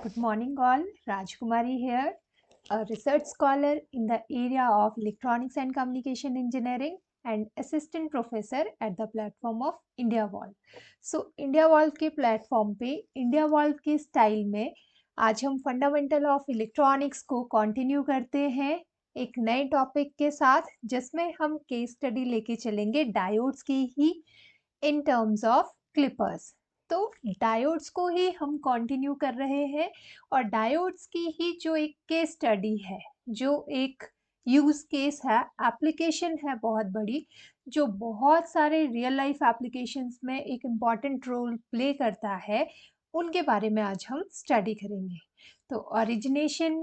Good morning all, Rajkumari here, a research scholar in the area of electronics and communication engineering and assistant professor at the platform of India Valve. So India Valve के platform पे India Valve के style में आज हम fundamental of electronics को continue करते हैं एक नए टॉपिक के साथ जिसमें हम केस स्टडी लेके चलेंगे डायोड्स की ही इन टर्म्स ऑफ क्लिपर्स। तो डायोड्स को ही हम कंटिन्यू कर रहे हैं और डायोड्स की ही जो एक केस स्टडी है, जो एक यूज केस है, एप्लीकेशन है बहुत बड़ी, जो बहुत सारे रियल लाइफ एप्लीकेशंस में एक इम्पॉर्टेंट रोल प्ले करता है, उनके बारे में आज हम स्टडी करेंगे। तो ओरिजिनेशन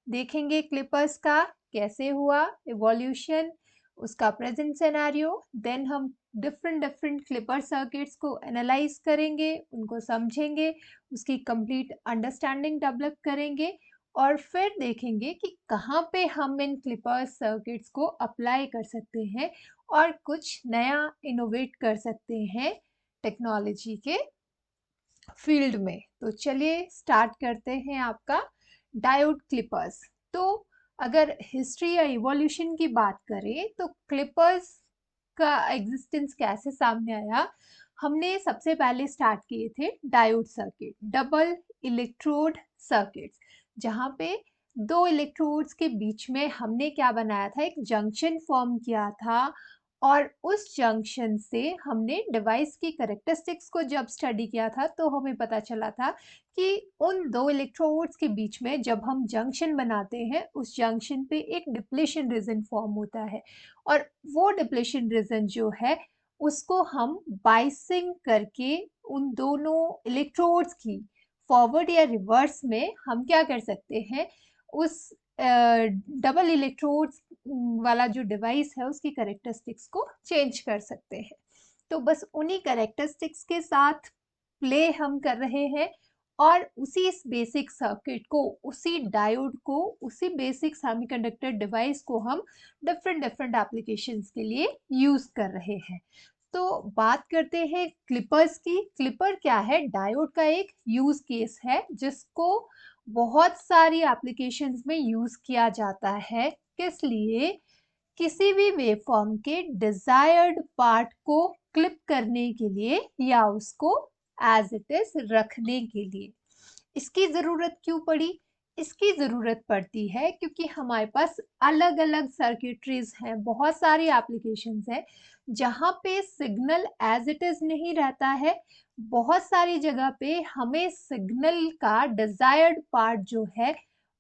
देखेंगे क्लिपर्स का, कैसे हुआ, इवोल्यूशन, उसका प्रेजेंट सिनेरियो, देन हम डिफरेंट क्लिपर सर्किट्स को एनालाइज करेंगे, उनको समझेंगे, उसकी कंप्लीट अंडरस्टैंडिंग डेवलप करेंगे और फिर देखेंगे कि कहाँ पे हम इन क्लिपर सर्किट्स को अप्लाई कर सकते हैं और कुछ नया इनोवेट कर सकते हैं टेक्नोलॉजी के फील्ड में। तो चलिए स्टार्ट करते हैं आपका डायोड क्लिपर्स। तो अगर हिस्ट्री या इवोल्यूशन की बात करें तो क्लिपर्स का एग्जिस्टेंस कैसे सामने आया, हमने सबसे पहले स्टार्ट किए थे diode circuit, double electrode circuits, जहाँ पे दो इलेक्ट्रोड्स के बीच में हमने क्या बनाया था, एक जंक्शन फॉर्म किया था और उस जंक्शन से हमने डिवाइस की कैरेक्टरिस्टिक्स को जब स्टडी किया था तो हमें पता चला था कि उन दो इलेक्ट्रोड्स के बीच में जब हम जंक्शन बनाते हैं उस जंक्शन पे एक डिप्लेशन रीजन फॉर्म होता है और वो डिप्लेशन रीजन जो है उसको हम बाइसिंग करके उन दोनों इलेक्ट्रोड्स की फॉरवर्ड या रिवर्स में हम क्या कर सकते हैं, उस डबल इलेक्ट्रोड्स वाला जो डिवाइस है उसकी कैरेक्टरिस्टिक्स को चेंज कर सकते हैं। तो बस उन्हीं कैरेक्टरिस्टिक्स के साथ प्ले हम कर रहे हैं और उसी इस बेसिक सर्किट को, उसी डायोड को, उसी बेसिक सेमीकंडक्टर डिवाइस को हम डिफरेंट एप्लीकेशंस के लिए यूज कर रहे हैं। तो बात करते हैं क्लिपर्स की। क्लिपर क्या है, डायोड का एक यूज केस है जिसको बहुत सारी एप्लीकेशंस में यूज किया जाता है। किस लिए? किसी भी वेवफॉर्म के डिजायर्ड पार्ट को क्लिप करने के लिए या उसको एज इट इज रखने के लिए। इसकी ज़रूरत क्यों पड़ी? इसकी ज़रूरत पड़ती है क्योंकि हमारे पास अलग अलग सर्किटरीज हैं, बहुत सारी एप्लीकेशंस हैं जहाँ पे सिग्नल एज इट इज़ नहीं रहता है। बहुत सारी जगह पे हमें सिग्नल का डिजायर्ड पार्ट जो है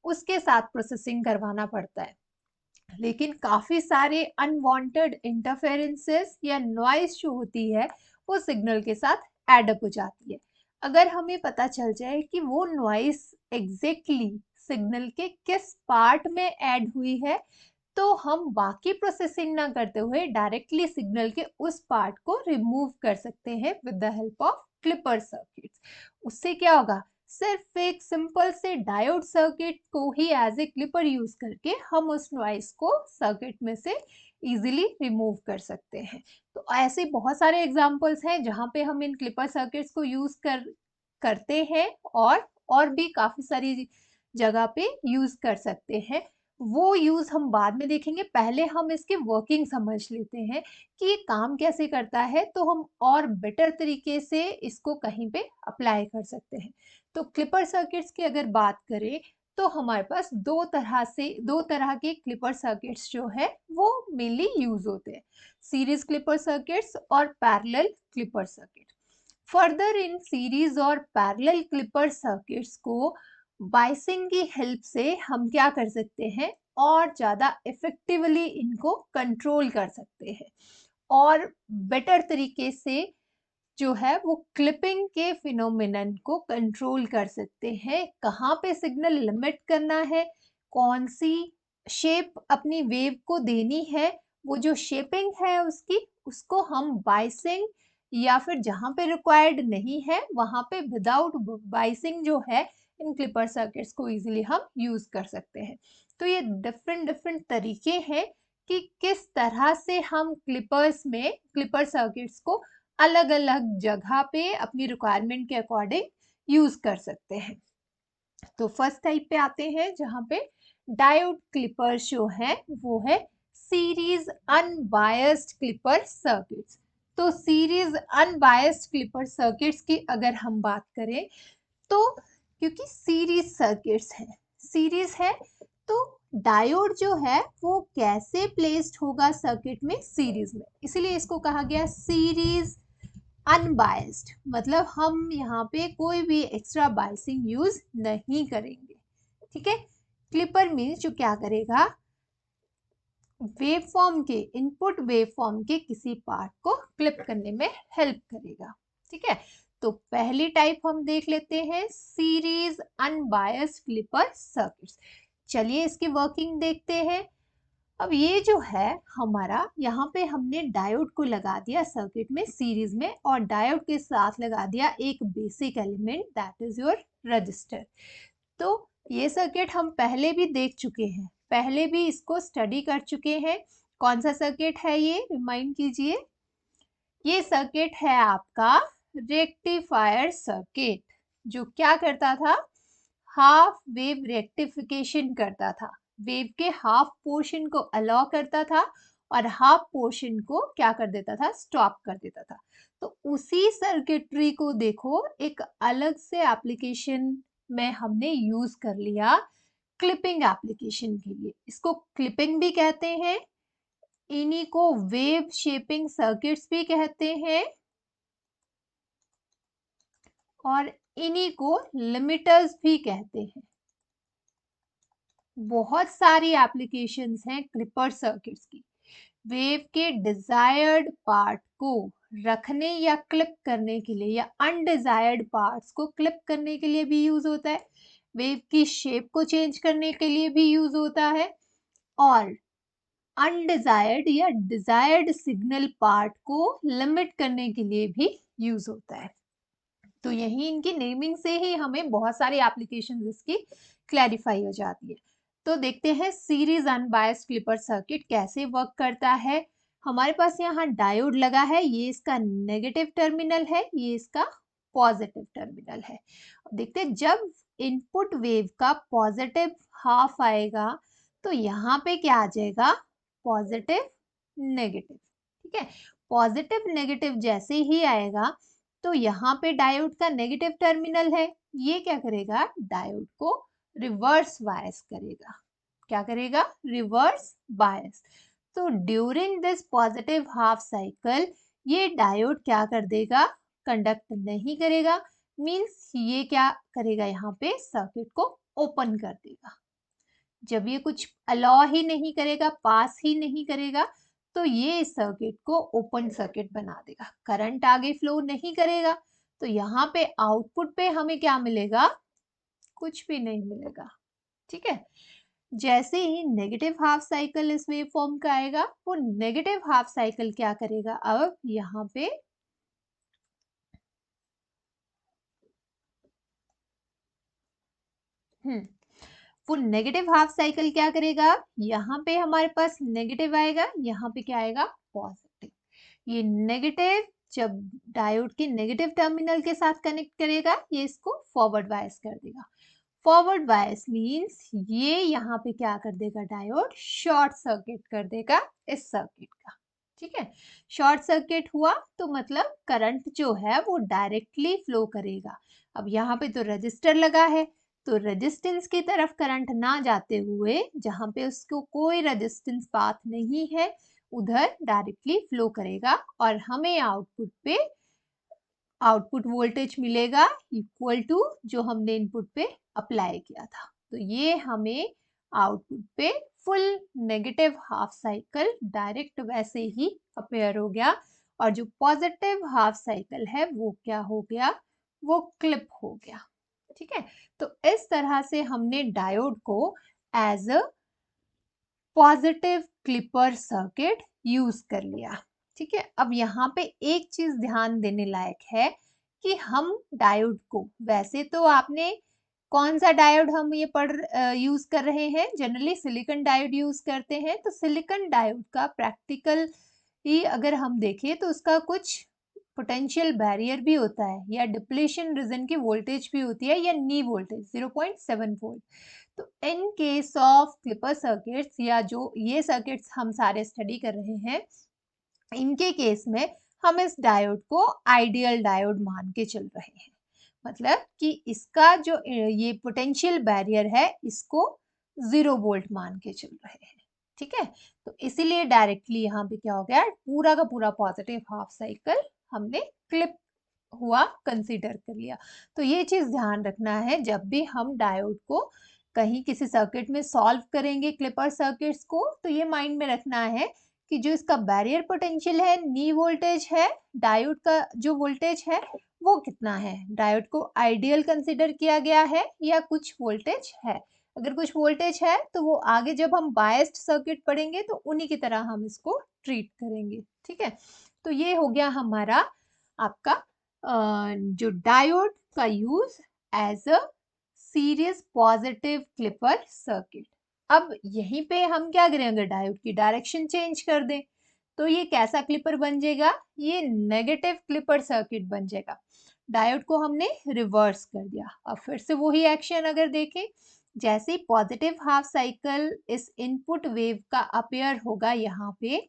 उसके साथ प्रोसेसिंग करवाना पड़ता है, लेकिन काफ़ी सारे अनवांटेड इंटरफेरेंसेस या नॉइस जो होती है वो सिग्नल के साथ एडअप हो जाती है। अगर हमें पता चल जाए कि वो नॉइस एग्जैक्टली सिग्नल के किस पार्ट में ऐड हुई है तो हम बाकी प्रोसेसिंग ना करते हुए डायरेक्टली सिग्नल के उस पार्ट को रिमूव कर सकते हैं with the help of clipper circuits. उससे क्या होगा, सिर्फ एक सिंपल से डायोड सर्किट को ही एज ए क्लिपर यूज करके हम उस नॉइस को सर्किट में से इजीली रिमूव कर सकते हैं। तो ऐसे बहुत सारे एग्जांपल्स हैं जहां पे हम इन क्लिपर सर्किट्स को यूज करते हैं और भी काफी सारी जगह पे यूज कर सकते हैं। वो यूज हम बाद में देखेंगे, पहले हम इसके वर्किंग समझ लेते हैं कि ये काम कैसे करता है तो हम और बेटर तरीके से इसको कहीं पे अप्लाई कर सकते हैं। तो क्लिपर सर्किट्स की अगर बात करें तो हमारे पास दो तरह के क्लिपर सर्किट्स जो है वो मेनली यूज होते हैं, सीरीज क्लिपर सर्किट्स और parallel clipper circuit. Further in series और पैरेलल क्लिपर सर्किट्स को बाइसिंग की हेल्प से हम क्या कर सकते हैं, और ज़्यादा इफेक्टिवली इनको कंट्रोल कर सकते हैं और बेटर तरीके से जो है वो क्लिपिंग के फिनोमिनन को कंट्रोल कर सकते हैं। कहाँ पे सिग्नल लिमिट करना है, कौन सी शेप अपनी वेव को देनी है, वो जो शेपिंग है उसकी, उसको हम बाइसिंग या फिर जहाँ पे रिक्वायर्ड नहीं है वहाँ पे विदाउट बाइसिंग जो है इन क्लिपर सर्किट्स को इजीली हम यूज कर सकते हैं। तो ये डिफरेंट तरीके हैं कि किस तरह से हम क्लिपर सर्किट्स को अलग अलग जगह पे अपनी रिक्वायरमेंट के अकॉर्डिंग यूज कर सकते हैं। तो फर्स्ट टाइप पे आते हैं जहाँ पे डायोड क्लिपर्स जो है वो है सीरीज अनबायस्ड क्लिपर सर्किट्स। तो सीरीज अनबायस्ड क्लिपर सर्किट्स की अगर हम बात करें तो क्योंकि सीरीज सर्किट्स है, सीरीज है, तो डायोड जो है वो कैसे प्लेस्ड होगा सर्किट में, सीरीज में, इसीलिए इसको कहा गया सीरीज अनबायस्ड। मतलब हम यहाँ पे कोई भी एक्स्ट्रा बायसिंग यूज नहीं करेंगे। ठीक है, क्लिपर मीन्स जो क्या करेगा, वेवफॉर्म के, इनपुट वेवफॉर्म के किसी पार्ट को क्लिप करने में हेल्प करेगा। ठीक है, तो पहली टाइप हम देख लेते हैं सीरीज अनबायस्ड क्लिपर सर्किट्स। चलिए इसकी वर्किंग देखते हैं। अब ये जो है हमारा, यहाँ पे हमने डायोड को लगा दिया सर्किट में सीरीज में, और डायोड के साथ लगा दिया एक basic element that is your register. तो ये सर्किट हम पहले भी देख चुके हैं, पहले भी इसको स्टडी कर चुके हैं। कौन सा सर्किट है ये, रिमाइंड कीजिए। ये सर्किट है आपका रेक्टिफायर सर्किट, जो क्या करता था, हाफ वेव रेक्टिफिकेशन करता था, वेव के हाफ पोर्शन को अलाउ करता था और हाफ पोर्शन को क्या कर देता था, स्टॉप कर देता था। तो उसी सर्किटरी को देखो एक अलग से एप्लीकेशन में हमने यूज कर लिया, क्लिपिंग एप्लीकेशन के लिए। इसको क्लिपिंग भी कहते हैं, इन्हीं को वेव शेपिंग सर्किट्स भी कहते हैं, और इन्हीं को लिमिटर्स भी कहते हैं। बहुत सारी एप्लीकेशंस हैं क्लिपर सर्किट्स की। वेव के डिजायर्ड पार्ट को रखने या क्लिप करने के लिए, या अनडिजायर्ड पार्ट्स को क्लिप करने के लिए भी यूज होता है, वेव की शेप को चेंज करने के लिए भी यूज होता है, और अनडिजायर्ड या डिजायर्ड सिग्नल पार्ट को लिमिट करने के लिए भी यूज होता है। तो यही इनकी नेमिंग से ही हमें बहुत सारी एप्लीकेशंस इसकी क्लैरिफाई हो जाती है। तो देखते हैं सीरीज अनबायस्ड क्लिपर सर्किट कैसे वर्क करता है। हमारे पास यहाँ डायोड लगा है, ये इसका नेगेटिव टर्मिनल है, ये इसका पॉजिटिव टर्मिनल है। अब देखते हैं जब इनपुट वेव का पॉजिटिव हाफ आएगा तो यहाँ पे क्या आ जाएगा, पॉजिटिव नेगेटिव। ठीक है, पॉजिटिव नेगेटिव जैसे ही आएगा तो यहाँ पे डायोड का नेगेटिव टर्मिनल है, ये क्या करेगा, डायोड को रिवर्स बायस करेगा। क्या करेगा, रिवर्स बायस। तो during this positive half cycle ये डायोड क्या कर देगा, कंडक्ट नहीं करेगा, मींस ये क्या करेगा, यहाँ पे सर्किट को ओपन कर देगा। जब ये कुछ अलाउ ही नहीं करेगा, पास ही नहीं करेगा, तो ये इस सर्किट को ओपन सर्किट बना देगा, करंट आगे फ्लो नहीं करेगा। तो यहाँ पे आउटपुट पे हमें क्या मिलेगा, कुछ भी नहीं मिलेगा। ठीक है, जैसे ही नेगेटिव हाफ साइकिल इस वेव फॉर्म का आएगा, वो नेगेटिव हाफ साइकिल क्या करेगा, अब यहाँ पे वो नेगेटिव हाफ साइकिल क्या करेगा, यहाँ पे हमारे पास नेगेटिव आएगा, यहाँ पे क्या आएगा, पॉजिटिव। ये नेगेटिव जब डायोड के नेगेटिव टर्मिनल के साथ कनेक्ट करेगा, ये इसको फॉरवर्ड बायस कर देगा। फॉरवर्ड बायस मींस ये यहाँ पे क्या कर देगा, डायोड शॉर्ट सर्किट कर देगा इस सर्किट का। ठीक है, शॉर्ट सर्किट हुआ तो मतलब करंट जो है वो डायरेक्टली फ्लो करेगा। अब यहाँ पे तो रजिस्टर लगा है, तो रेजिस्टेंस की तरफ करंट ना जाते हुए, जहां पे उसको कोई रेजिस्टेंस पाथ नहीं है, उधर डायरेक्टली फ्लो करेगा, और हमें आउटपुट पे आउटपुट वोल्टेज मिलेगा इक्वल टू जो हमने इनपुट पे अप्लाई किया था। तो ये हमें आउटपुट पे full negative half cycle direct वैसे ही अपेयर हो गया, और जो पॉजिटिव हाफ साइकिल है वो क्या हो गया, वो क्लिप हो गया। ठीक है, तो इस तरह से हमने डायोड को as a positive clipper circuit use कर लिया। ठीक है, अब यहाँ पे एक चीज ध्यान देने लायक है कि हम डायोड को, वैसे तो आपने कौन सा डायोड हम ये यूज कर रहे हैं, जनरली सिलिकॉन डायोड यूज करते हैं। तो सिलिकॉन डायोड का प्रैक्टिकल ही अगर हम देखें तो उसका कुछ पोटेंशियल बैरियर भी होता है या डिप्लेशन रीजन की वोल्टेज भी होती है या नी वोल्टेज 0.7 वोल्ट। तो in case of clipper circuits या जो ये सर्किट्स हम सारे स्टडी कर रहे हैं, इनके केस में हम इस डायोड को आइडियल डायोड मान के चल रहे हैं। मतलब कि इसका जो ये पोटेंशियल बैरियर है इसको 0 वोल्ट मान के चल रहे हैं। ठीक है, तो इसीलिए डायरेक्टली यहाँ पे क्या हो गया, पूरा का पूरा पॉजिटिव हाफ साइकिल हमने क्लिप हुआ कंसीडर कर लिया। तो ये चीज ध्यान रखना है जब भी हम डायोड को कहीं किसी सर्किट में सॉल्व करेंगे क्लिपर सर्किट्स को, तो ये माइंड में रखना है कि जो इसका बैरियर पोटेंशियल है, नी वोल्टेज है, डायोड का जो वोल्टेज है वो कितना है, डायोड को आइडियल कंसीडर किया गया है या कुछ वोल्टेज है। अगर कुछ वोल्टेज है तो वो आगे जब हम बायस्ड सर्किट पढ़ेंगे तो उन्हीं की तरह हम इसको ट्रीट करेंगे। ठीक है, तो ये हो गया हमारा आपका जो डायोड का use as a series positive clipper circuit. अब यहीं पे हम क्या करेंगे, डायोड की डायरेक्शन चेंज कर दें तो ये कैसा क्लिपर बन जाएगा, ये नेगेटिव क्लिपर सर्किट बन जाएगा। डायोड को हमने रिवर्स कर दिया। अब फिर से वही एक्शन अगर देखें, जैसे पॉजिटिव हाफ साइकिल इस इनपुट वेव का अपेयर होगा यहाँ पे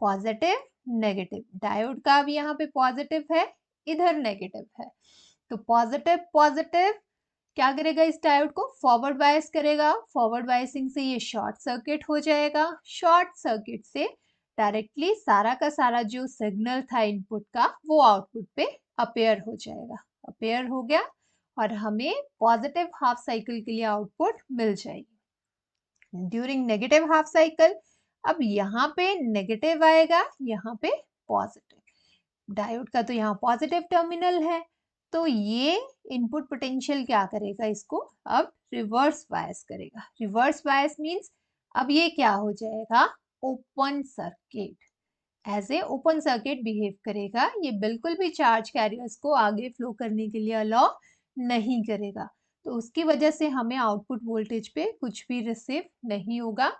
पॉजिटिव नेगेटिव, डायोड का भी यहाँ पे पॉजिटिव है, इधर नेगेटिव है, तो पॉजिटिव पॉजिटिव क्या करेगा, इस डायोड को फॉरवर्ड बायस करेगा। फॉरवर्ड बायसिंग से ये शॉर्ट सर्किट हो जाएगा। शॉर्ट सर्किट से डायरेक्टली सारा का सारा जो सिग्नल था इनपुट का वो आउटपुट पे अपेयर हो जाएगा। अपेयर हो गया और हमें पॉजिटिव हाफ साइकिल के लिए आउटपुट मिल जाएगी। ड्यूरिंग नेगेटिव हाफ साइकिल अब यहाँ पे नेगेटिव आएगा, यहाँ पे पॉजिटिव। डायोड का तो यहाँ पॉजिटिव टर्मिनल है, तो ये इनपुट पोटेंशियल क्या करेगा, इसको अब रिवर्स बायस करेगा। रिवर्स बायस मींस अब ये क्या हो जाएगा, open circuit, as a open circuit behave करेगा। ये बिल्कुल भी चार्ज कैरियर्स को आगे फ्लो करने के लिए अलाउ नहीं करेगा, तो उसकी वजह से हमें आउटपुट वोल्टेज पे कुछ भी रिसीव नहीं होगा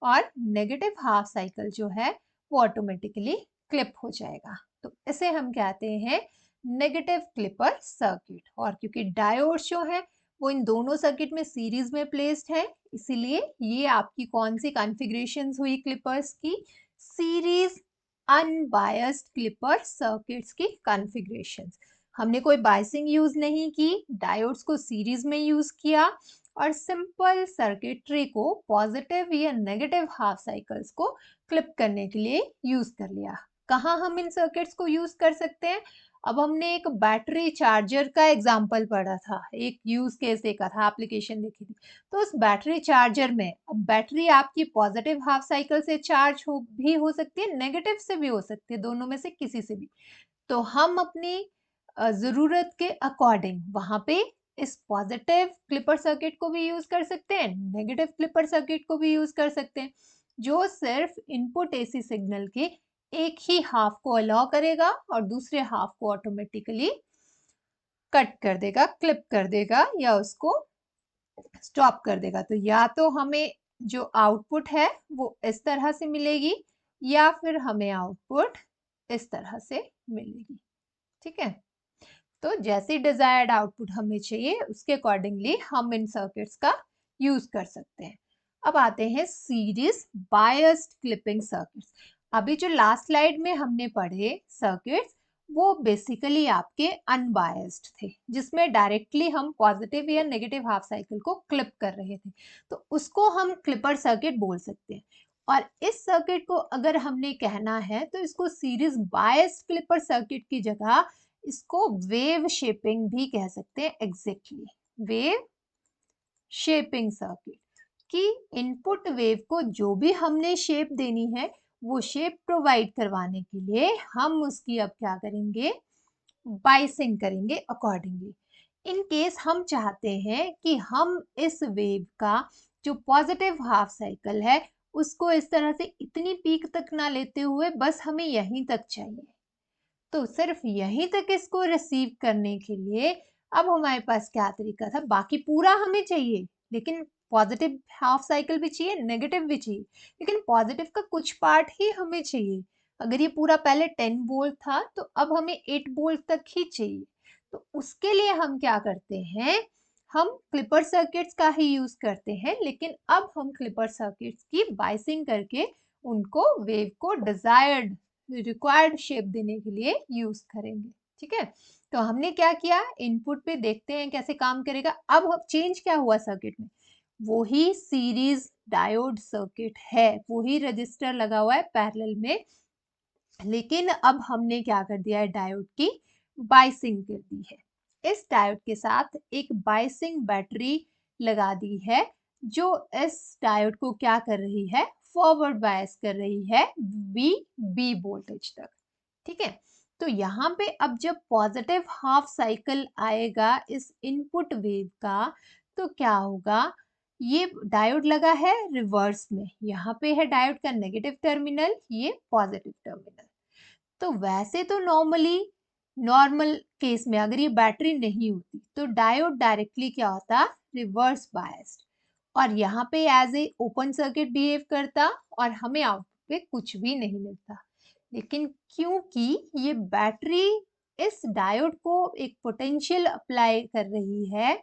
और नेगेटिव हाफ साइकिल जो है वो ऑटोमेटिकली क्लिप हो जाएगा। तो इसे हम कहते हैं नेगेटिव क्लिपर सर्किट। और क्योंकि डायोड्स जो है वो इन दोनों सर्किट में सीरीज में प्लेस्ड है, इसीलिए ये आपकी कौन सी कॉन्फ़िगरेशंस हुई क्लिपर्स की, सीरीज अनबायस्ड क्लिपर सर्किट्स की कॉन्फ़िगरेशंस। हमने कोई बायसिंग यूज नहीं की, डायोड्स को सीरीज में यूज किया और सिंपल सर्किटरी को पॉजिटिव या नेगेटिव हाफ साइकिल्स को क्लिप करने के लिए यूज कर लिया। कहाँ हम इन सर्किट्स को यूज कर सकते हैं, अब हमने एक बैटरी चार्जर का एग्जाम्पल पढ़ा था, एक यूज केस देखा था, एप्लीकेशन देखी थी। तो उस बैटरी चार्जर में अब बैटरी आपकी पॉजिटिव हाफ साइकिल से चार्ज हो सकती है, नेगेटिव से भी हो सकती है, दोनों में से किसी से भी। तो हम अपनी जरूरत के अकॉर्डिंग वहां पे इस पॉजिटिव क्लिपर सर्किट को भी यूज कर सकते हैं, नेगेटिव क्लिपर सर्किट को भी यूज कर सकते हैं, जो सिर्फ इनपुट एसी सिग्नल के एक ही हाफ को अलाउ करेगा और दूसरे हाफ को ऑटोमेटिकली कट कर देगा, क्लिप कर देगा या उसको स्टॉप कर देगा। तो या तो हमें जो आउटपुट है वो इस तरह से मिलेगी या फिर हमें आउटपुट इस तरह से मिलेगी। ठीक है, तो जैसी डिजायर्ड आउटपुट हमें चाहिए उसके अकॉर्डिंगली हम इन सर्किट्स का यूज कर सकते हैं। अब आते हैं सीरीज बायस्ड क्लिपिंग सर्किट्स। अभी जो लास्ट स्लाइड में हमने पढ़े सर्किट्स वो बेसिकली आपके अनबायस्ड थे, जिसमें डायरेक्टली हम पॉजिटिव या नेगेटिव हाफ साइकिल को क्लिप कर रहे थे, तो उसको हम क्लिपर सर्किट बोल सकते हैं। और इस सर्किट को अगर हमने कहना है तो इसको सीरीज बायस्ड क्लिपर सर्किट की जगह इसको वेव शेपिंग भी कह सकते हैं। एग्जैक्टली वेव शेपिंग सर्किट कि इनपुट वेव को जो भी हमने शेप देनी है वो शेप प्रोवाइड करवाने के लिए हम उसकी अब क्या करेंगे, बाइसिंग करेंगे अकॉर्डिंगली। इन केस हम चाहते हैं कि हम इस वेव का जो पॉजिटिव हाफ साइकिल है उसको इस तरह से इतनी पीक तक ना लेते हुए बस हमें यहीं तक चाहिए, तो सिर्फ यहीं तक इसको रिसीव करने के लिए अब हमारे पास क्या तरीका था, बाकी पूरा हमें चाहिए लेकिन पॉजिटिव हाफ साइकिल भी चाहिए, नेगेटिव भी चाहिए, लेकिन पॉजिटिव का कुछ पार्ट ही हमें चाहिए। अगर ये पूरा पहले 10 वोल्ट था तो अब हमें 8 वोल्ट तक ही चाहिए। तो उसके लिए हम क्या करते हैं, हम क्लिपर सर्किट्स का ही यूज करते हैं, लेकिन अब हम क्लिपर सर्किट्स की बाइसिंग करके उनको वेव को डिजायर्ड रिक्वायर्ड शेप देने के लिए यूज करेंगे। ठीक है, तो हमने क्या किया, इनपुट पे देखते हैं कैसे काम करेगा। अब चेंज क्या हुआ सर्किट में, वही सीरीज डायोड सर्किट है, वही रजिस्टर लगा हुआ है पैरेलल में, लेकिन अब हमने क्या कर दिया है, डायोड की बाइसिंग कर दी है। इस डायोड के साथ एक बाइसिंग बैटरी लगा दी है, जो इस डायोड को क्या कर रही है, फॉरवर्ड बायस कर रही है बी वोल्टेज तक। ठीक है, तो यहाँ पे अब जब पॉजिटिव हाफ साइकिल आएगा इस इनपुट वेव का, तो क्या होगा, ये डायोड लगा है रिवर्स में, यहाँ पे है डायोड का नेगेटिव टर्मिनल, ये पॉजिटिव टर्मिनल। तो वैसे तो नॉर्मल केस में अगर ये बैटरी नहीं होती तो डायोड डायरेक्टली क्या होता, रिवर्स बायस्ड, और यहाँ पे as a open circuit behave करता और हमें आउटपुट पे कुछ भी नहीं मिलता। लेकिन क्योंकि ये बैटरी इस डायोड को एक पोटेंशियल अप्लाई कर रही है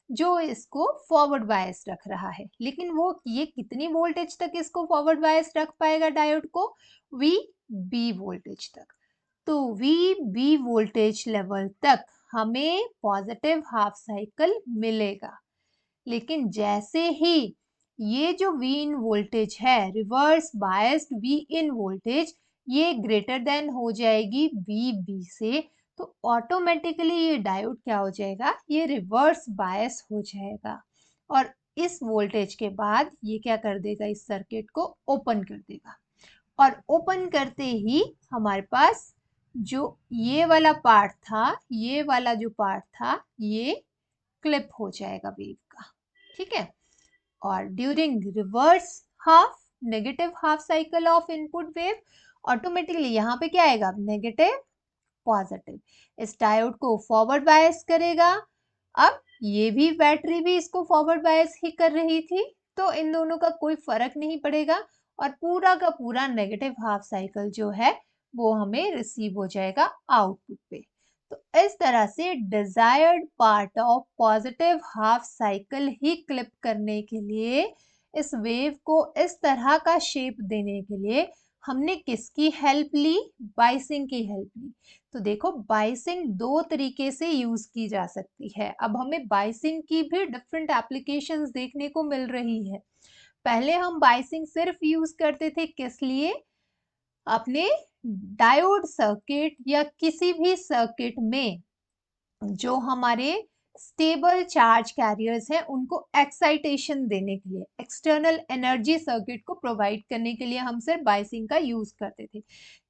जो इसको फॉरवर्ड बायस रख रहा है, लेकिन वो ये कितनी वोल्टेज तक इसको फॉरवर्ड बायस रख पाएगा डायोड को, वी बी वोल्टेज तक। तो वी बी वोल्टेज लेवल तक हमें पॉजिटिव हाफ साइकिल मिलेगा। लेकिन जैसे ही ये जो वी इन वोल्टेज है, reverse biased V in voltage, ये ग्रेटर देन हो जाएगी वी बी से, तो ऑटोमेटिकली ये डायोड क्या हो जाएगा, ये रिवर्स बायस हो जाएगा, और इस वोल्टेज के बाद ये क्या कर देगा, इस सर्किट को ओपन कर देगा। और ओपन करते ही हमारे पास जो ये वाला पार्ट था, ये वाला जो पार्ट था, ये क्लिप हो जाएगा वेव का। ठीक है, और during reverse half negative half cycle of input wave, automatically यहाँ पे क्या आएगा, नेगेटिव पॉजिटिव, इस डायोड को फॉरवर्ड बायस करेगा। अब ये भी बैटरी भी इसको फॉरवर्ड बायस ही कर रही थी, तो इन दोनों का कोई फर्क नहीं पड़ेगा, और पूरा का पूरा नेगेटिव हाफ साइकिल जो है वो हमें रिसीव हो जाएगा आउटपुट पे। तो इस तरह से desired part of positive half cycle he clip करने के लिए, इस वेव को इस तरह का शेप देने के लिए हमने किसकी हेल्प ली, बाइसिंग की हेल्प ली। तो देखो बाइसिंग दो तरीके से यूज की जा सकती है। अब हमें बाइसिंग की भी डिफरेंट एप्लीकेशंस देखने को मिल रही है। पहले हम बाइसिंग सिर्फ यूज करते थे किस लिए, अपने डायोड सर्किट या किसी भी सर्किट में जो हमारे स्टेबल चार्ज कैरियर्स हैं उनको एक्साइटेशन देने के लिए, एक्सटर्नल एनर्जी सर्किट को प्रोवाइड करने के लिए हम सिर्फ बाइसिंग का यूज करते थे।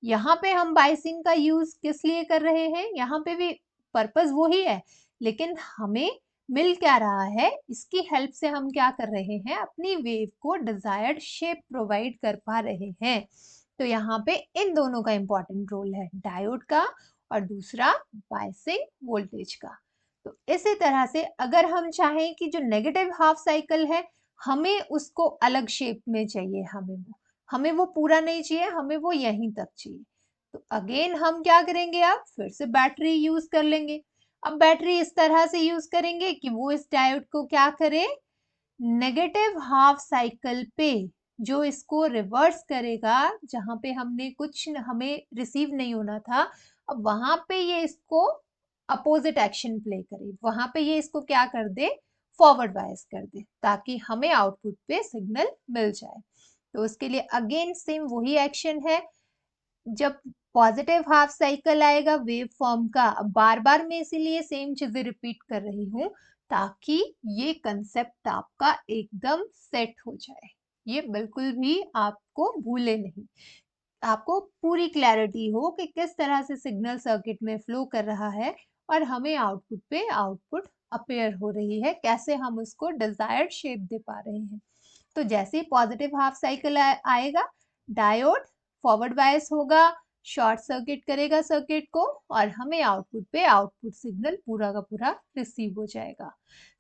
यहाँ पे हम बाइसिंग का यूज किस लिए कर रहे हैं, यहाँ पे भी पर्पस वही है, लेकिन हमें मिल क्या रहा है, इसकी हेल्प से हम क्या कर रहे हैं, अपनी वेव को डिजायर्ड शेप प्रोवाइड कर पा रहे हैं। तो यहाँ पे इन दोनों का इंपॉर्टेंट रोल है, डायोड का और दूसरा बायसिंग वोल्टेज का। तो इसी तरह से अगर हम चाहें कि जो नेगेटिव हाफ साइकिल है हमें उसको अलग शेप में चाहिए, हमें वो पूरा नहीं चाहिए, हमें वो यहीं तक चाहिए, तो अगेन हम क्या करेंगे, अब फिर से बैटरी यूज कर लेंगे। अब बैटरी इस तरह से यूज करेंगे कि वो इस डायोड को क्या करे, नेगेटिव हाफ साइकिल पे जो इसको रिवर्स करेगा, जहां पे हमने कुछ हमें रिसीव नहीं होना था, अब वहां पे ये इसको अपोजिट एक्शन प्ले करे, वहां पे ये इसको क्या कर दे, फॉरवर्ड बायस कर दे, ताकि हमें आउटपुट पे सिग्नल मिल जाए। तो उसके लिए अगेन सेम वही एक्शन है, जब पॉजिटिव हाफ साइकिल आएगा वेव फॉर्म का, बार बार मैं इसीलिए सेम चीजें रिपीट कर रही हूँ ताकि ये कंसेप्ट आपका एकदम सेट हो जाए, ये बिल्कुल भी आपको भूले नहीं, आपको पूरी क्लैरिटी हो कि किस तरह से सिग्नल सर्किट में फ्लो कर रहा है और हमें आउटपुट पे आउटपुट अपेयर हो रही है, कैसे हम उसको डिजायर्ड शेप दे पा रहे हैं। तो जैसे ही पॉजिटिव हाफ साइकिल आएगा, डायोड फॉरवर्ड बायस होगा, शॉर्ट सर्किट करेगा सर्किट को, और हमें आउटपुट पे आउटपुट सिग्नल पूरा का पूरा रिसीव हो जाएगा।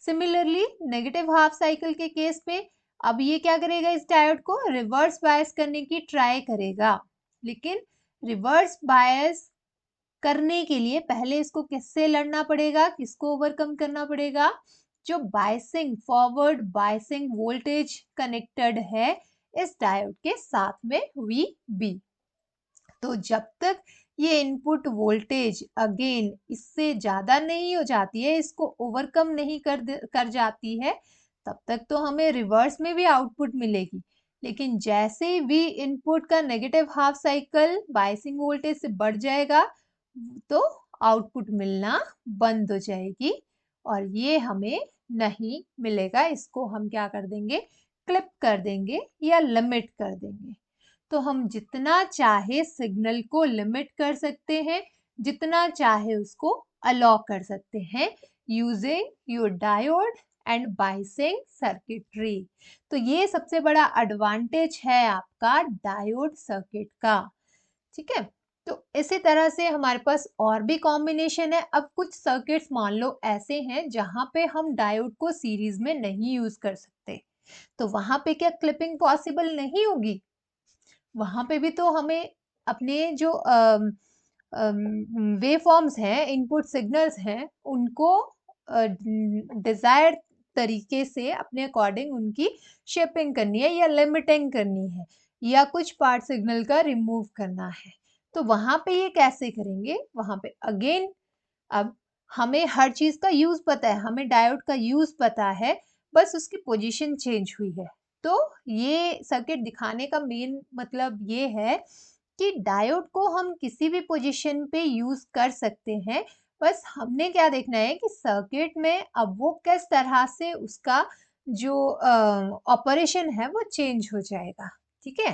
सिमिलरली नेगेटिव हाफ साइकिल के केस में अब ये क्या करेगा, इस डायोड को रिवर्स बायस करने की ट्राई करेगा, लेकिन रिवर्स बायस करने के लिए पहले इसको किससे लड़ना पड़ेगा, किसको ओवरकम करना पड़ेगा, जो biasing forward biasing voltage connected है इस डायोड के साथ में VB। तो जब तक ये इनपुट वोल्टेज अगेन इससे ज्यादा नहीं हो जाती है, इसको ओवरकम नहीं कर जाती है, तब तक तो हमें रिवर्स में भी आउटपुट मिलेगी। लेकिन जैसे ही भी इनपुट का negative half cycle biasing voltage से बढ़ जाएगा तो आउटपुट मिलना बंद हो जाएगी और ये हमें नहीं मिलेगा। इसको हम क्या कर देंगे, क्लिप कर देंगे या लिमिट कर देंगे। तो हम जितना चाहे सिग्नल को लिमिट कर सकते हैं, जितना चाहे उसको अलाउ कर सकते हैं using your diode and biasing circuitry. तो ये सबसे बड़ा एडवांटेज है आपका डायोड सर्किट का। ठीक है, तो इसी तरह से हमारे पास और भी कॉम्बिनेशन है। अब कुछ सर्किट्स मान लो ऐसे हैं जहां पे हम डायोड को सीरीज में नहीं यूज कर सकते, तो वहां पे क्या क्लिपिंग पॉसिबल नहीं होगी? वहां पे भी तो हमें अपने जो वेव फॉर्म्स हैं, इनपुट सिग्नल्स हैं, उनको डिजायर्ड तरीके से अपने अकॉर्डिंग उनकी शेपिंग करनी है या लिमिटिंग करनी है या कुछ पार्ट सिग्नल का रिमूव करना है। तो वहां पे ये कैसे करेंगे? वहां पे अगेन अब हमें हर चीज का यूज पता है, हमें डायोड का यूज पता है, बस उसकी पोजीशन चेंज हुई है। तो ये सर्किट दिखाने का मेन मतलब ये है कि डायोड को हम किसी भी पोजीशन पे यूज कर सकते हैं। बस हमने क्या देखना है कि सर्किट में अब वो किस तरह से उसका जो ऑपरेशन है वो चेंज हो जाएगा। ठीक है,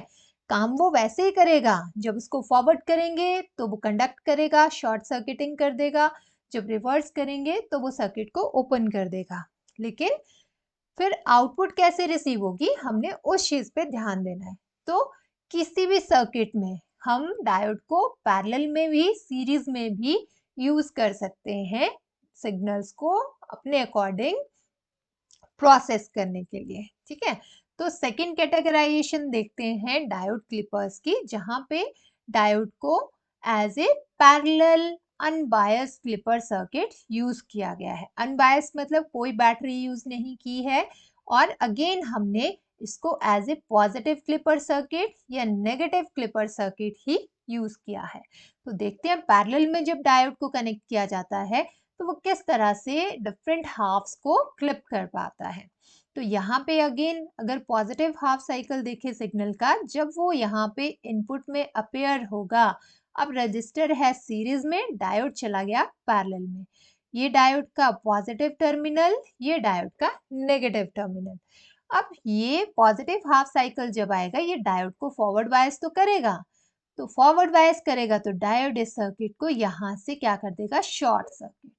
काम वो वैसे ही करेगा, जब उसको फॉरवर्ड करेंगे तो वो कंडक्ट करेगा, शॉर्ट सर्किटिंग कर देगा, जब रिवर्स करेंगे तो वो सर्किट को ओपन कर देगा। लेकिन फिर आउटपुट कैसे रिसीव होगी, हमने उस चीज पे ध्यान देना है। तो किसी भी सर्किट में हम डायोड को पैरेलल में भी सीरीज में भी यूज कर सकते हैं सिग्नल्स को अपने अकॉर्डिंग प्रोसेस करने के लिए। ठीक है, तो सेकंड कैटेगराइजेशन देखते हैं डायोड क्लिपर्स की, जहां पे डायोड को as a parallel unbiased clipper circuit use किया गया है। अनबायस्ड मतलब कोई बैटरी यूज नहीं की है, और अगेन हमने इसको as a positive clipper circuit या नेगेटिव क्लिपर सर्किट ही यूज किया है। तो देखते हैं पैरेलल में जब डायोड को कनेक्ट किया जाता है तो वो किस तरह से डिफरेंट हाफ्स को क्लिप कर पाता है। तो यहाँ पे अगेन अगर पॉजिटिव हाफ साइकिल देखे सिग्नल का, जब वो यहाँ पे इनपुट में अपेयर होगा, अब रजिस्टर है सीरीज में, डायोड चला गया पैरेलल में, ये डायोड का पॉजिटिव टर्मिनल, ये डायोड का नेगेटिव टर्मिनल। अब ये पॉजिटिव हाफ साइकिल जब आएगा ये डायोड को फॉरवर्ड बायस तो करेगा, तो फॉरवर्ड बायस करेगा तो डायोड इस सर्किट को यहाँ से क्या कर देगा, शॉर्ट सर्किट।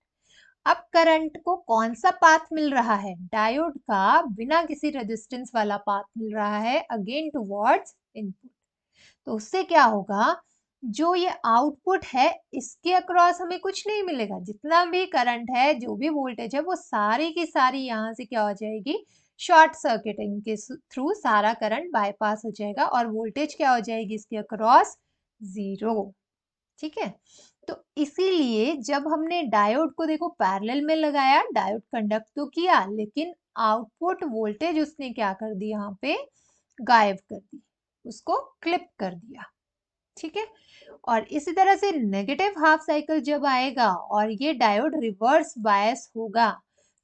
अब करंट को कौन सा पाथ मिल रहा है, डायोड का बिना किसी रेजिस्टेंस वाला पाथ मिल रहा है अगेन टुवर्ड्स इनपुट। तो उससे क्या होगा, जो ये आउटपुट है इसके अक्रॉस हमें कुछ नहीं मिलेगा, जितना भी करंट है, जो भी वोल्टेज है, वो सारी की सारी यहाँ से क्या हो जाएगी, शॉर्ट सर्किटिंग के थ्रू सारा करंट बाईपास हो जाएगा और वोल्टेज क्या हो जाएगी इसके अक्रॉस, जीरो। ठीक है, तो इसीलिए जब हमने डायोड को देखो पैरेलल में लगाया, डायोड कंडक्ट तो किया, लेकिन आउटपुट वोल्टेज उसने क्या कर दी, यहाँ पे गायब कर दी, उसको क्लिप कर दिया। ठीक है, और इसी तरह से नेगेटिव हाफ साइकिल जब आएगा और ये डायोड रिवर्स बायस होगा,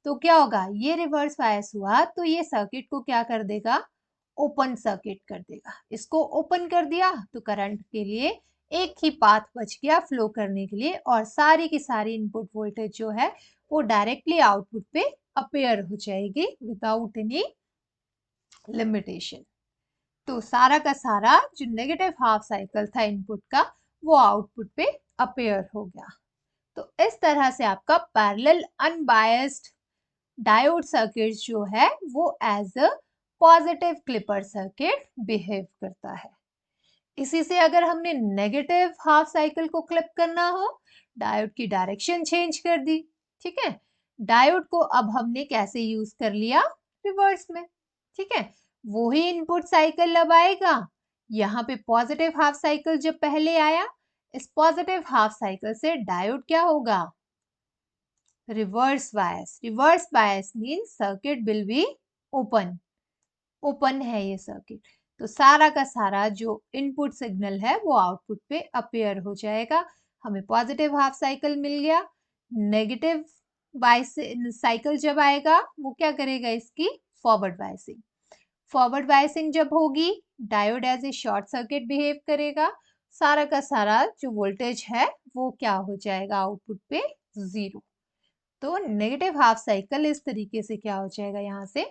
तो क्या होगा, ये रिवर्स बायस हुआ तो ये सर्किट को क्या कर देगा, ओपन सर्किट कर देगा। इसको ओपन कर दिया तो करंट के लिए एक ही पाथ बच गया फ्लो करने के लिए, और सारी की सारी इनपुट वोल्टेज जो है वो डायरेक्टली आउटपुट पे अपेयर हो जाएगी विदाउट एनी लिमिटेशन। तो सारा का सारा जो नेगेटिव हाफ साइकिल था इनपुट का वो आउटपुट पे अपेयर हो गया। तो इस तरह से आपका पैरेलल अनबायस्ड डायोड सर्किट जो है वो as a positive clipper circuit behave करता है। इसी से अगर हमने नेगेटिव हाफ साइकिल को क्लिप करना हो, डायोड की डायरेक्शन चेंज कर दी। ठीक है, डायोड को अब हमने कैसे यूज कर लिया, रिवर्स में। ठीक है, वो ही इनपुट साइकिल अब आएगा, यहाँ पे पॉजिटिव हाफ साइकिल जब पहले आया, इस पॉजिटिव हाफ साइकिल से डायोड क्या होगा, reverse bias. Reverse bias means circuit will be open, open है ये सर्किट, तो सारा का सारा जो इनपुट सिग्नल है वो आउटपुट पे अपेयर हो जाएगा। हमें पॉजिटिव हाफ साइकिल मिल गया। नेगेटिव बायस साइकिल जब आएगा वो क्या करेगा, इसकी फॉरवर्ड बायसिंग। फॉरवर्ड बायसिंग जब होगी, diode as a short circuit behave करेगा, सारा का सारा जो वोल्टेज है वो क्या हो जाएगा, आउटपुट पे जीरो। तो नेगेटिव हाफ साइकिल इस तरीके से क्या हो जाएगा, यहाँ से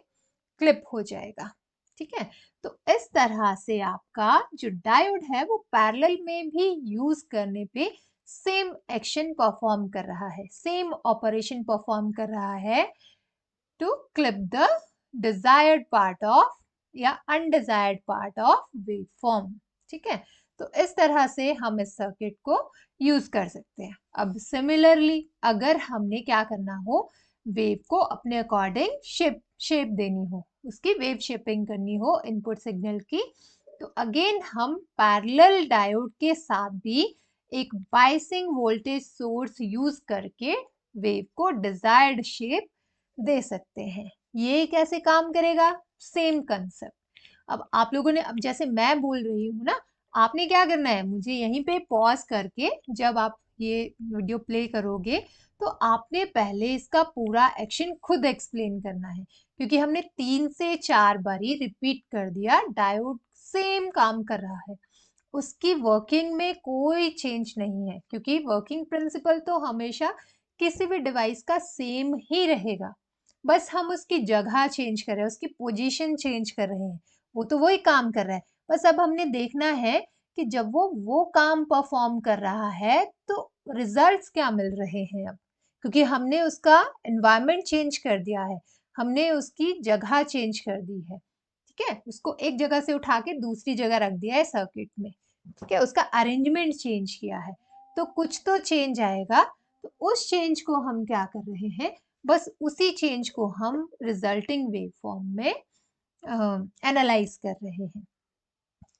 क्लिप हो जाएगा। ठीक है, तो इस तरह से आपका जो डायोड है वो पैरेलल में भी यूज करने पे सेम एक्शन परफॉर्म कर रहा है, सेम ऑपरेशन परफॉर्म कर रहा है to clip the desired part of या अनडिजायर्ड पार्ट ऑफ वेवफॉर्म। ठीक है, तो इस तरह से हम इस सर्किट को यूज कर सकते हैं। अब सिमिलरली अगर हमने क्या करना हो, वेव को अपने अकॉर्डिंग शेप देनी हो, उसकी वेव शेपिंग करनी हो इनपुट सिग्नल की, तो अगेन हम पैरेलल डायोड के साथ भी एक बायसिंग वोल्टेज सोर्स यूज करके वेव को डिजायर्ड शेप दे सकते हैं। ये कैसे काम करेगा, सेम कंसेप्ट। अब आप लोगों ने, अब जैसे मैं बोल रही हूँ ना, आपने क्या करना है, मुझे यहीं पे पॉज करके जब आप ये वीडियो प्ले करोगे तो आपने पहले इसका पूरा एक्शन खुद एक्सप्लेन करना है, क्योंकि हमने 3 से 4 बारी रिपीट कर दिया, डायोड सेम काम कर रहा है, उसकी वर्किंग में कोई चेंज नहीं है, क्योंकि वर्किंग प्रिंसिपल तो हमेशा किसी भी डिवाइस का सेम ही रहेगा, बस हम उसकी जगह चेंज कर रहे हैं, उसकी पोजीशन चेंज कर रहे हैं, वो तो वही काम कर रहा है। बस अब हमने देखना है कि जब वो काम परफॉर्म कर रहा है तो रिजल्ट्स क्या मिल रहे हैं अब, क्योंकि हमने उसका एनवायरनमेंट चेंज कर दिया है, हमने उसकी जगह चेंज कर दी है। ठीक है, उसको एक जगह से उठा के दूसरी जगह रख दिया है सर्किट में। ठीक है, उसका अरेंजमेंट चेंज किया है, तो कुछ तो चेंज आएगा, तो उस चेंज को हम क्या कर रहे हैं, बस उसी चेंज को हम रिजल्टिंग वेवफॉर्म में एनालाइज कर रहे हैं।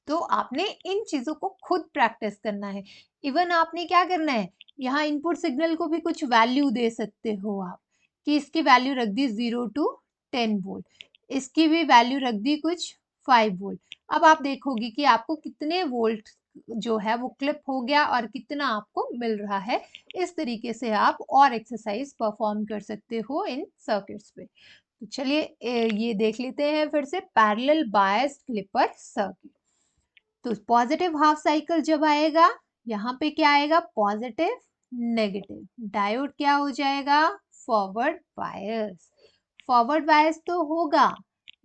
तो आपने इन चीजों को खुद प्रैक्टिस करना है। इवन आपने क्या करना है, यहाँ इनपुट सिग्नल को भी कुछ वैल्यू दे सकते हो आप, कि इसकी वैल्यू रख दी 0 to 10 वोल्ट, इसकी भी वैल्यू रख दी कुछ 5 वोल्ट। अब आप देखोगे कि आपको कितने वोल्ट जो है वो क्लिप हो गया और कितना आपको मिल रहा है। इस तरीके से आप और एक्सरसाइज परफॉर्म कर सकते हो इन सर्किट्स पे। तो चलिए ये देख लेते हैं फिर से, पैरेलल बायस्ड क्लिपर सर्किट। तो पॉजिटिव हाफ साइकिल जब आएगा, यहाँ पे क्या आएगा, पॉजिटिव नेगेटिव, डायोड क्या हो जाएगा, फॉरवर्ड बायस। फॉरवर्ड बायस तो होगा,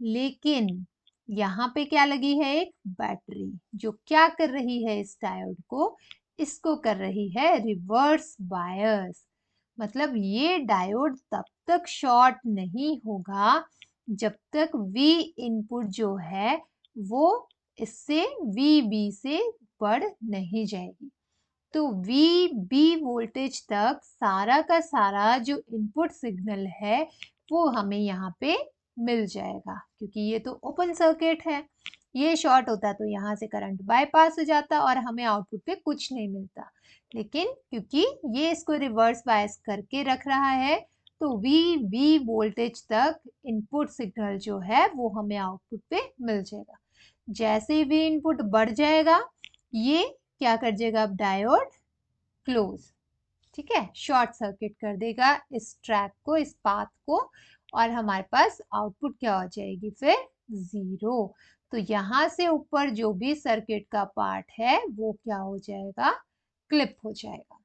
लेकिन यहाँ पे क्या लगी है, एक बैटरी, जो क्या कर रही है इस डायोड को, इसको कर रही है रिवर्स बायस। मतलब ये डायोड तब तक शॉर्ट नहीं होगा जब तक V इनपुट जो है वो इससे VB से बढ़ नहीं जाएगी। तो VB वोल्टेज तक सारा का सारा जो इनपुट सिग्नल है वो हमें यहाँ पे मिल जाएगा, क्योंकि ये तो ओपन सर्किट है, ये शॉर्ट होता तो यहाँ से करंट बाईपास हो जाता और हमें आउटपुट पे कुछ नहीं मिलता। लेकिन क्योंकि ये इसको रिवर्स बायस करके रख रहा है, तो VB वोल्टेज तक इनपुट सिग्नल जो है वो हमें आउटपुट पे मिल जाएगा। जैसे ही भी इनपुट बढ़ जाएगा, ये क्या कर देगा, अब डायोड क्लोज। ठीक है, शॉर्ट सर्किट कर देगा इस ट्रैक को, इस पाथ को, और हमारे पास आउटपुट क्या हो जाएगी फिर, 0। तो यहाँ से ऊपर जो भी सर्किट का पार्ट है वो क्या हो जाएगा, क्लिप हो जाएगा।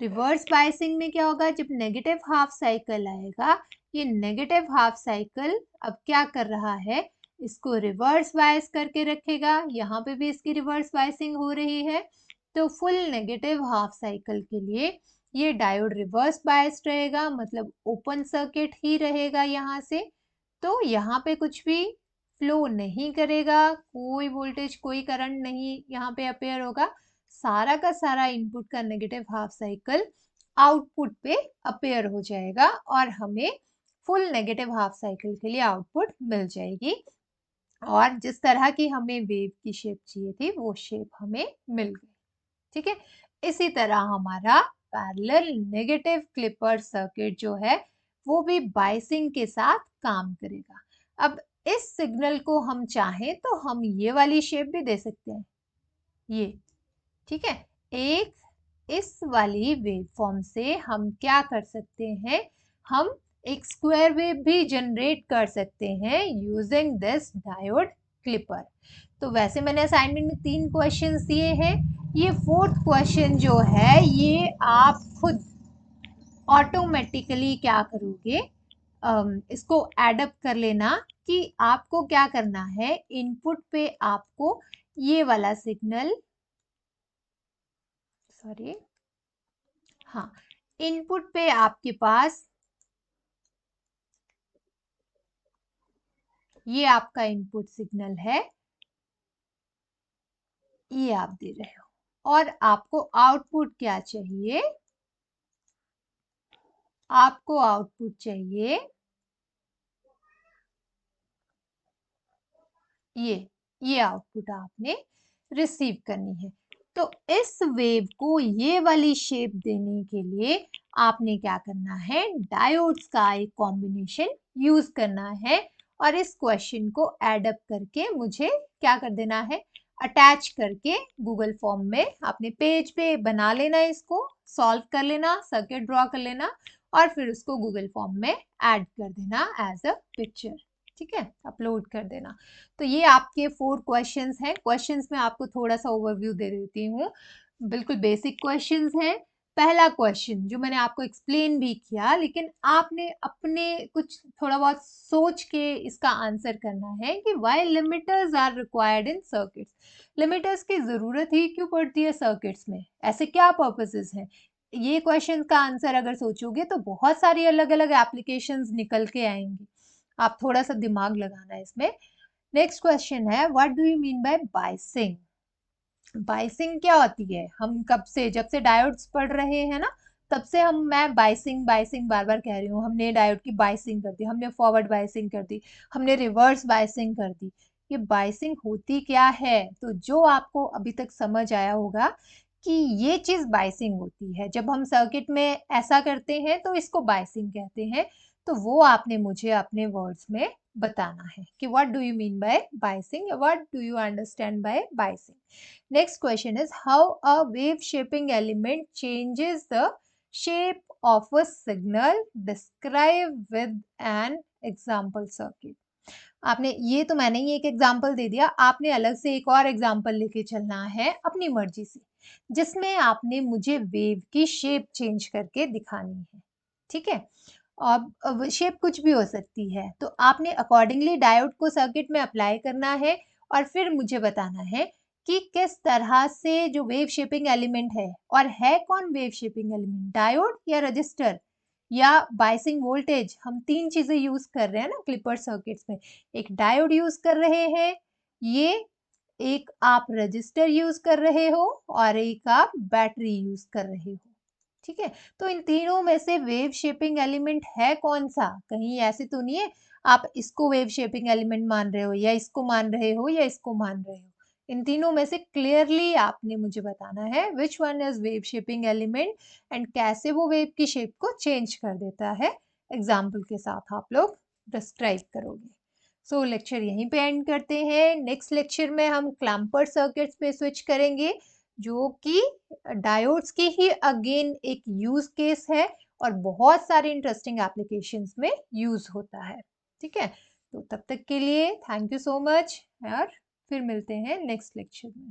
रिवर्स बायसिंग में क्या होगा, जब नेगेटिव हाफ साइकिल आएगा, ये नेगेटिव हाफ साइकिल अब क्या कर रहा है, इसको रिवर्स बायस करके रखेगा, यहाँ पे भी इसकी रिवर्स बायसिंग हो रही है। तो फुल नेगेटिव हाफ साइकिल के लिए ये डायोड रिवर्स बायस्ड रहेगा, मतलब ओपन सर्किट ही रहेगा यहाँ से। तो यहाँ पे कुछ भी फ्लो नहीं करेगा, कोई वोल्टेज कोई करंट नहीं यहाँ पे अपेयर होगा, सारा का सारा इनपुट का नेगेटिव हाफ साइकिल आउटपुट पे अपेयर हो जाएगा और हमें फुल नेगेटिव हाफ साइकिल के लिए आउटपुट मिल जाएगी। और जिस तरह की हमें वेव की शेप चाहिए थी वो शेप हमें मिल गई। ठीक है, इसी तरह हमारा पैरेलल नेगेटिव क्लिपर सर्किट जो है वो भी बायसिंग के साथ काम करेगा। अब इस सिग्नल को हम चाहें तो हम ये वाली शेप भी दे सकते हैं, ये। ठीक है, एक इस वाली वेवफॉर्म से हम क्या कर सकते हैं, हम एक स्क्वायर वेव भी जनरेट कर सकते हैं यूजिंग दिस डायोड क्लिपर। तो वैसे मैंने असाइनमेंट में 3 क्वेश्चंस दिए हैं, ये 4th क्वेश्चन जो है ये आप खुद ऑटोमेटिकली क्या करोगे, इसको एडअप कर लेना कि आपको क्या करना है, इनपुट पे आपको ये वाला सिग्नल, सॉरी, हाँ, इनपुट पे आपके पास ये आपका इनपुट सिग्नल है, ये आप दे रहे हो, और आपको आउटपुट क्या चाहिए, आपको आउटपुट चाहिए ये आउटपुट आपने रिसीव करनी है। तो इस वेव को ये वाली शेप देने के लिए आपने क्या करना है, डायोड्स का एक कॉम्बिनेशन यूज करना है, और इस क्वेश्चन को एडअप करके मुझे क्या कर देना है, अटैच करके गूगल फॉर्म में अपने पेज पे बना लेना, इसको सॉल्व कर लेना, सर्किट ड्रॉ कर लेना, और फिर उसको गूगल फॉर्म में ऐड कर देना एज अ पिक्चर। ठीक है, अपलोड कर देना। तो ये आपके 4 क्वेश्चंस हैं। क्वेश्चंस में आपको थोड़ा सा ओवरव्यू दे देती हूँ, बिल्कुल बेसिक क्वेश्चंस हैं। पहला क्वेश्चन जो मैंने आपको एक्सप्लेन भी किया, लेकिन आपने अपने कुछ थोड़ा बहुत सोच के इसका आंसर करना है कि why limiters are required in circuits. Limiters की जरूरत ही क्यों पड़ती है सर्किट्स में, ऐसे क्या पर्पसेस हैं। ये क्वेश्चन का आंसर अगर सोचोगे तो बहुत सारी अलग अलग एप्लीकेशंस निकल के आएंगी, आप थोड़ा सा दिमाग लगाना इसमें। नेक्स्ट क्वेश्चन है, what do you mean by biasing. Biasing क्या होती है, हम कब से, जब से डायोड्स पढ़ रहे हैं ना, तब से मैं बायसिंग बायसिंग बार बार कह रही हूँ। हमने डायोड की बायसिंग कर दी, हमने फॉरवर्ड बायसिंग कर दी, हमने रिवर्स बायसिंग कर दी। ये बायसिंग होती क्या है, तो जो आपको अभी तक समझ आया होगा कि ये चीज बायसिंग होती है, जब हम सर्किट में ऐसा करते हैं तो इसको बायसिंग कहते हैं। तो वो आपने मुझे अपने वर्ड्स में बताना है कि what do you mean by biasing, what do you understand by biasing. Next question is how a wave shaping element changes the shape of a signal. Describe with an example circuit. आपने ये तो मैंने ही एक example दे दिया, आपने अलग से एक और एग्जाम्पल लेके चलना है अपनी मर्जी से, जिसमें आपने मुझे वेव की शेप चेंज करके दिखानी है। ठीक है, अब शेप कुछ भी हो सकती है, तो आपने अकॉर्डिंगली डायोड को सर्किट में अप्लाई करना है, और फिर मुझे बताना है कि किस तरह से जो वेव शेपिंग एलिमेंट है, और है कौन वेव शेपिंग एलिमेंट, डायोड या रजिस्टर या बायसिंग वोल्टेज। हम 3 चीजें यूज कर रहे हैं ना क्लिपर सर्किट्स में, एक डायोड यूज कर रहे हैं, ये एक आप रजिस्टर यूज कर रहे हो, और एक आप बैटरी यूज कर रहे हो। ठीक है, तो इन तीनों में से वेव शेपिंग एलिमेंट है कौन सा, कहीं ऐसे तो नहीं है आप इसको वेव शेपिंग एलिमेंट मान रहे हो, या इसको मान रहे हो, या इसको मान रहे हो। इन तीनों में से क्लियरली आपने मुझे बताना है which one is wave shaping element, and कैसे वो वेव की शेप को चेंज कर देता है। एग्जाम्पल के साथ आप लोग डिस्क्राइब करोगे। सो लेक्चर यहीं पे एंड करते हैं। नेक्स्ट लेक्चर में हम क्लैम्पर सर्किट्स पे स्विच करेंगे, जो कि डायोड्स की ही अगेन एक यूज केस है, और बहुत सारे इंटरेस्टिंग एप्लीकेशंस में यूज होता है। ठीक है, तो तब तक के लिए थैंक यू सो मच, और फिर मिलते हैं नेक्स्ट लेक्चर में।